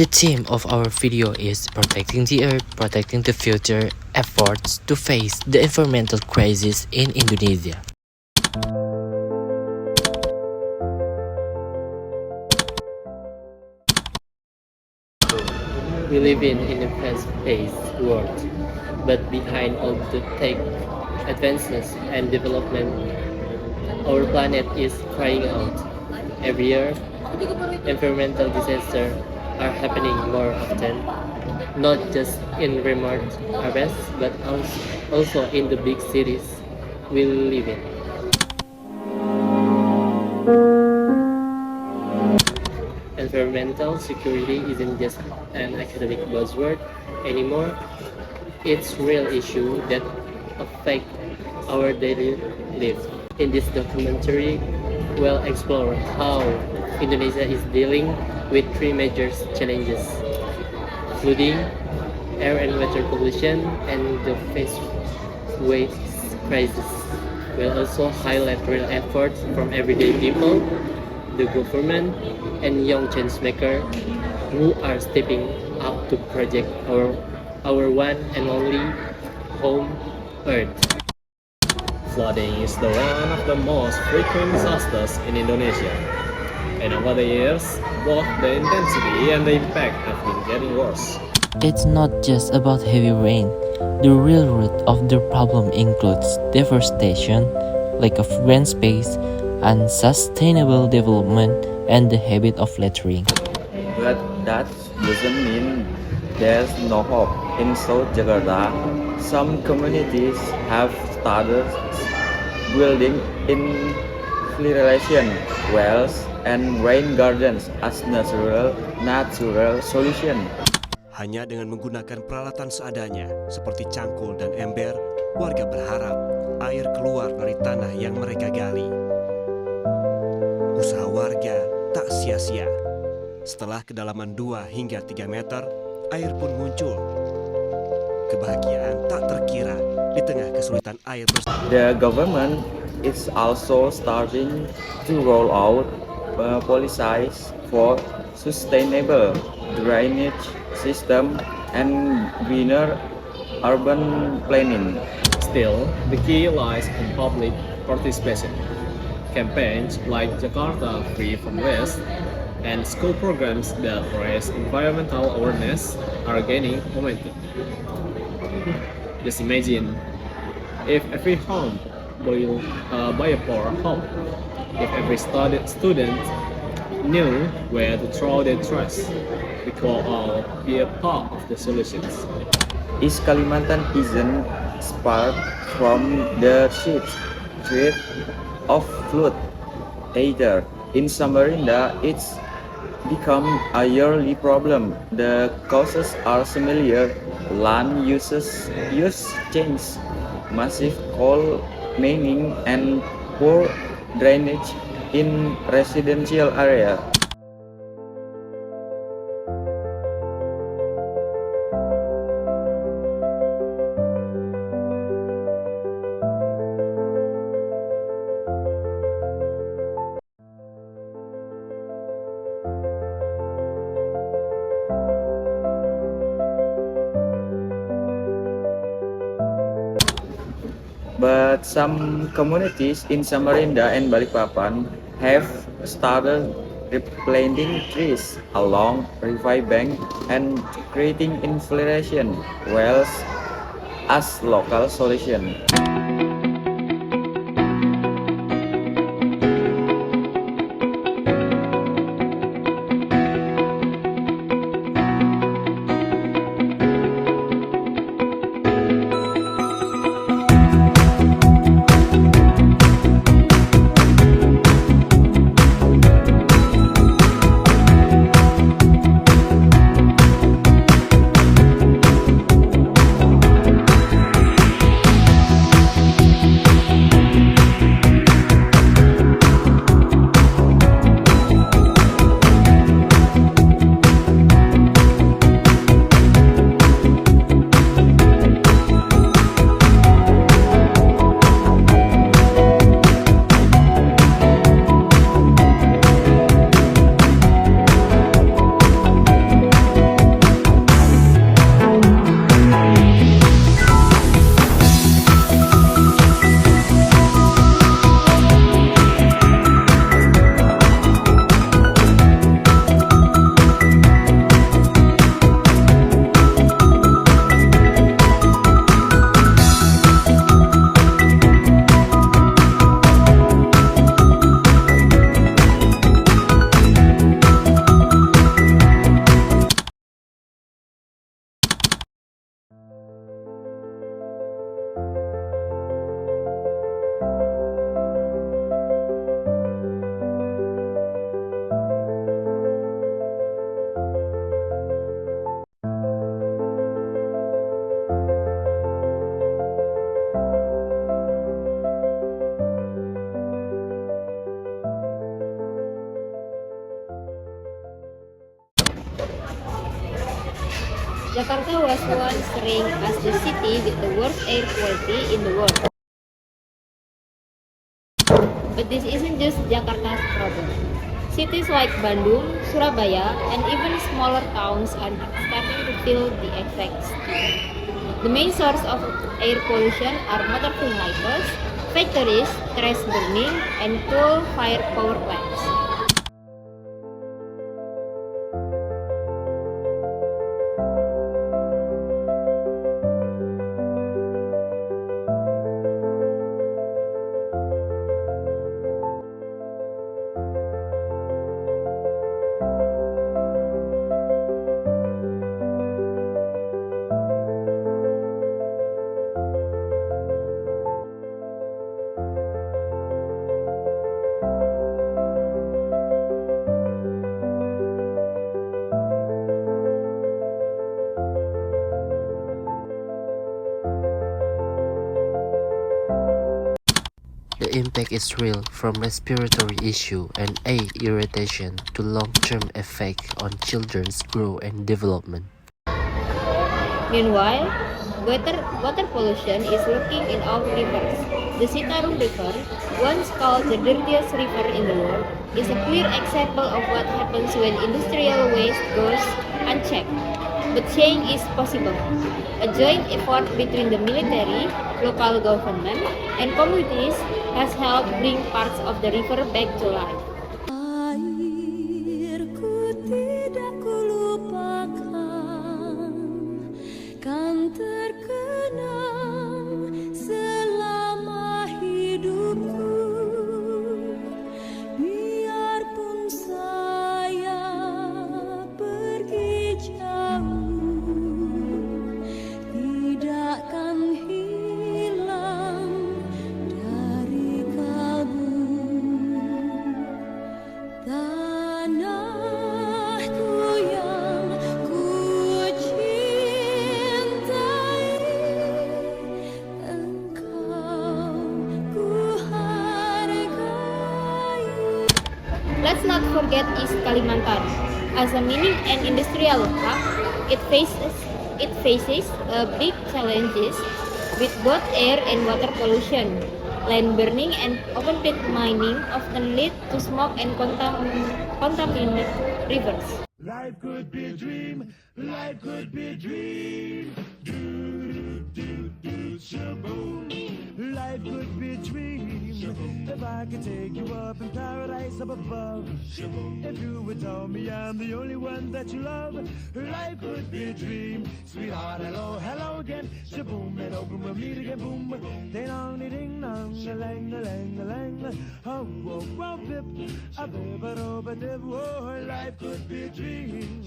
The theme of our video is protecting the earth, protecting the future, efforts to face the environmental crisis in Indonesia. We live in a fast-paced world, but behind all the tech advances and development, our planet is crying out. Every year, environmental disasters are happening more often, not just in remote areas, but also in the big cities we live in. Environmental security isn't just an academic buzzword anymore. It's a real issue that affects our daily lives. In this documentary, we'll explore how Indonesia is dealing with three major challenges, including air and water pollution and the waste crisis. We'll also highlight real efforts from everyday people, the government, and young changemakers who are stepping up to protect our one and only home, Earth. Flooding is one of the most frequent disasters in Indonesia. And over the years, both the intensity and the impact have been getting worse. It's not just about heavy rain. The real root of the problem includes deforestation, lack of green space, unsustainable development, and the habit of littering. But that doesn't mean there's no hope. In South Jakarta, some communities have started building infiltration wells and rain gardens as natural solution. Hanya dengan menggunakan peralatan seadanya seperti cangkul dan ember, warga berharap air keluar dari tanah yang mereka gali. Usaha warga tak sia-sia. Setelah kedalaman 2 hingga 3 meter, air pun muncul. Kebahagiaan tak terkira di tengah kesulitan air bersih. The government is also starting to roll out policies for sustainable drainage system and greener urban planning. Still, the key lies in public participation. Campaigns like Jakarta Free from Waste and school programs that raise environmental awareness are gaining momentum. Just imagine if every home will buy a power home, if every student knew where to throw their trash, we could all be a part of the solutions. East Kalimantan isn't sparked from the threat of flood either. In Samarinda, it's become a yearly problem. The causes are similar: land use change, massive coal mining, and poor drainage in residential area. But some communities in Samarinda and Balikpapan have started replanting trees along river bank and creating infiltration wells as local solution. Jakarta was once ranked as the city with the worst air quality in the world. But this isn't just Jakarta's problem. Cities like Bandung, Surabaya, and even smaller towns are starting to feel the effects too. The main source of air pollution are motor vehicles, factories, trash burning, and coal-fired power plants. The impact is real, from respiratory issue and eye irritation to long-term effect on children's growth and development. Meanwhile, water pollution is lurking in our rivers. The Citarum River, once called the dirtiest river in the world, is a clear example of what happens when industrial waste goes unchecked. But change is possible. A joint effort between the military, local government, and communities has helped bring parts of the river back to life. Airku tidak kulupakan, kan terkenang selama hidupku. Biarpun saya pergi jauh, tidakkan hilang dari kalbu. Tanahku yang ku cintai, engkau ku hargai. Let's not forget East Kalimantan. As a mining and industrial hub, it faces big challenges with both air and water pollution. Land burning and open pit mining often lead to smoke and contaminated rivers. Life could be a dream, life could be a dream. Do, do, do, shaboom. Life could be a dream. If I could take you up in paradise up above. If you would tell me I'm the only one that you love. Life could be a dream. Sweetheart, hello, hello again. Shaboom, and open we'll meet again. Boom, ding dong, ding dong, a lang, a lang, a lang. Oh, whoa, whoa, bip, a bip, a do, a dip. Oh, life could be a dream.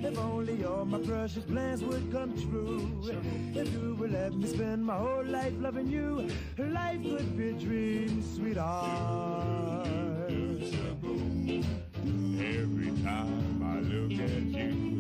If only all my precious plans would come true. If you would let me spend my whole life loving you, life could be a dream, sweetheart. Every time I look at you.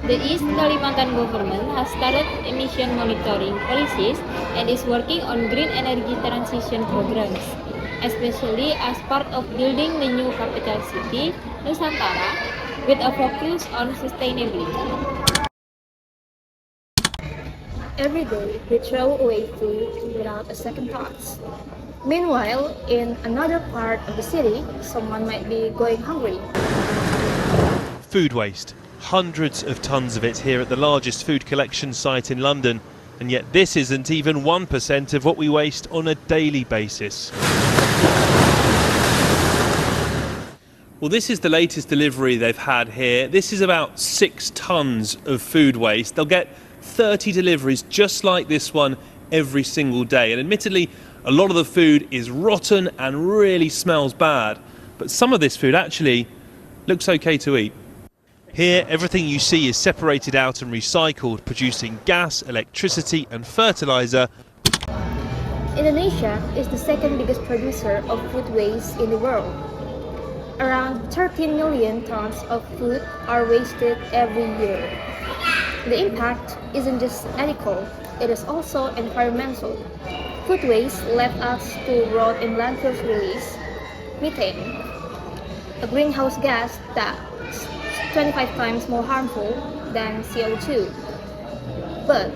The East Kalimantan government has started emission monitoring policies and is working on green energy transition programs, especially as part of building the new capital city, Nusantara, with a focus on sustainability. Every day, we throw away food without a second thought. Meanwhile, in another part of the city, someone might be going hungry. Food waste. Hundreds of tons of it here at the largest food collection site in London, and yet this isn't even 1% of what we waste on a daily basis. Well, this is the latest delivery they've had here. This is about 6 tons of food waste. They'll get 30 deliveries just like this one every single day, and admittedly a lot of the food is rotten and really smells bad, but some of this food actually looks okay to eat. Here, everything you see is separated out and recycled, producing gas, electricity and fertilizer. Indonesia is the second biggest producer of food waste in the world. Around 13 million tons of food are wasted every year. The impact isn't just ethical, it is also environmental. Food waste left us to rot in landfills release methane, a greenhouse gas that's 25 times more harmful than CO2. But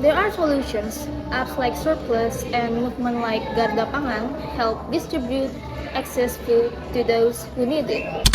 there are solutions. Apps like Surplus and movement like Garda Pangan help distribute excess food to those who need it.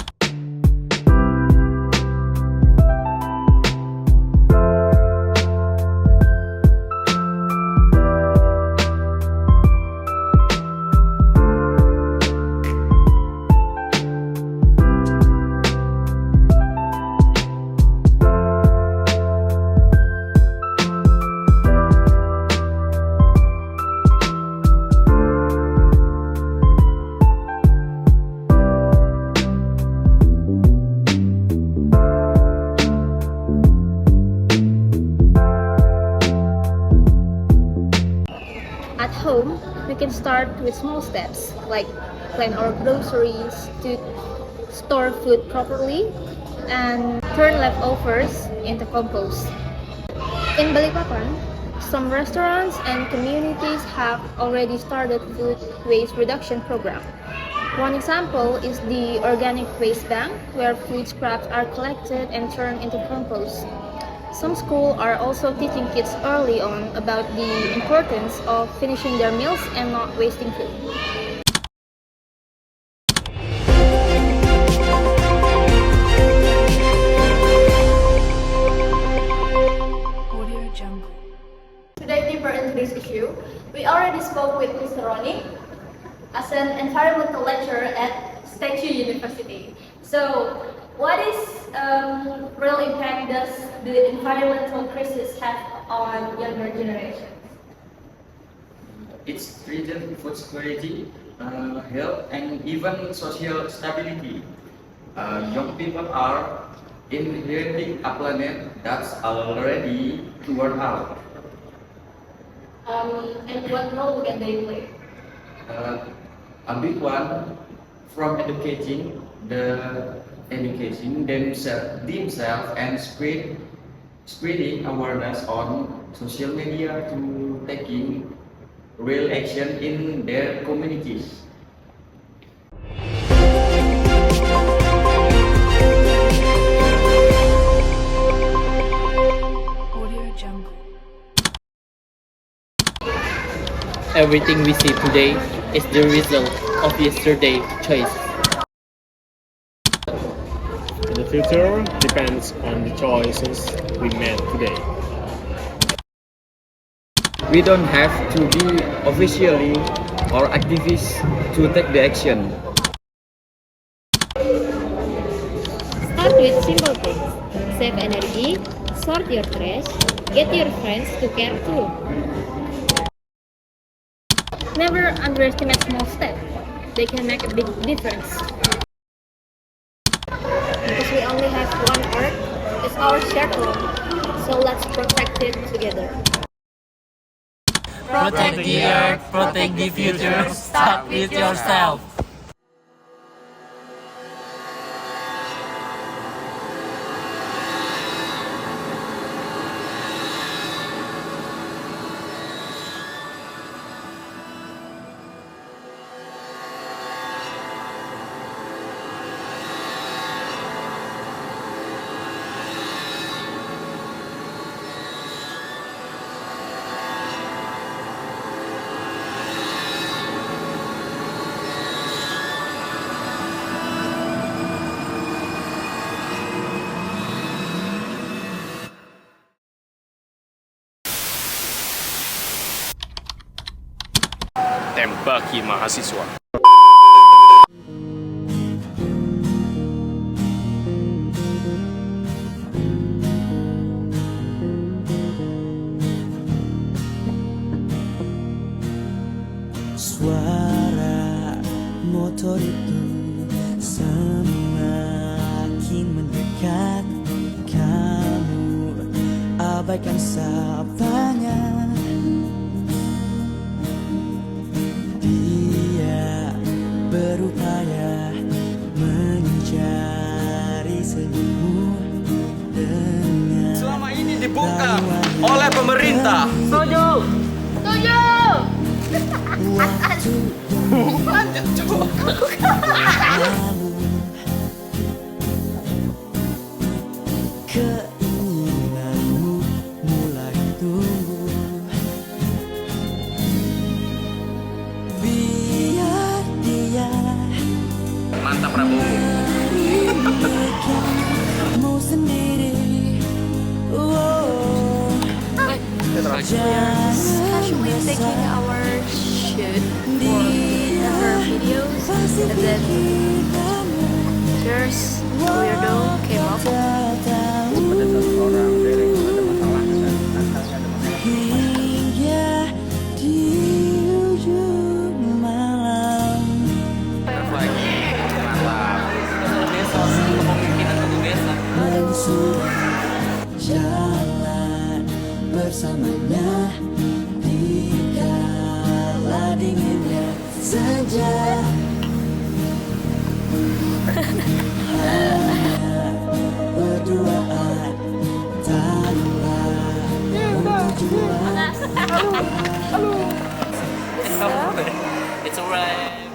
At home, we can start with small steps like plan our groceries, to store food properly, and turn leftovers into compost. In Balikpapan, some restaurants and communities have already started food waste reduction program. One example is the organic waste bank, where food scraps are collected and turned into compost. Some schools are also teaching kids early on about the importance of finishing their meals and not wasting food. To dive deeper into this issue, we already spoke with Mr. Ronnie as an environmental lecturer at Statue University. So, what is real impact does the environmental crisis have on younger generations? It's threatened food security, health, and even social stability. Young people are inheriting a planet that's already worn out. And what role can they play? A big one, from educating themselves and spreading awareness on social media to taking real action in their communities. Everything we see today is the result of yesterday's choices. The future depends on the choices we made today. We don't have to be officially or activists to take the action. Start with simple things. Save energy, sort your trash, get your friends to care too. Never underestimate small steps. They can make a big difference. Because we only have one Earth, it's our shared home. So let's protect it together. Protect the earth, protect the future, start with yourself. Tembaki mahasiswa. Suara motor itu semakin mendekat. bagaikan sapanya. Dia berupaya mencari senyummu dengan Selama ini dibungkam oleh pemerintah. Setuju. Setuju. Lanjut coba. Keinginanmu mulai tumbuh. Biar dia Mantap Prabowo. mau sendiri. Oh, Actually taking our shoot for other videos, and then there's weirdo came up. hingga di ujung malam. Langsung jalan bersamanya di kala dinginnya senja. Hanya berduaan tanpa tujuan. It's alright.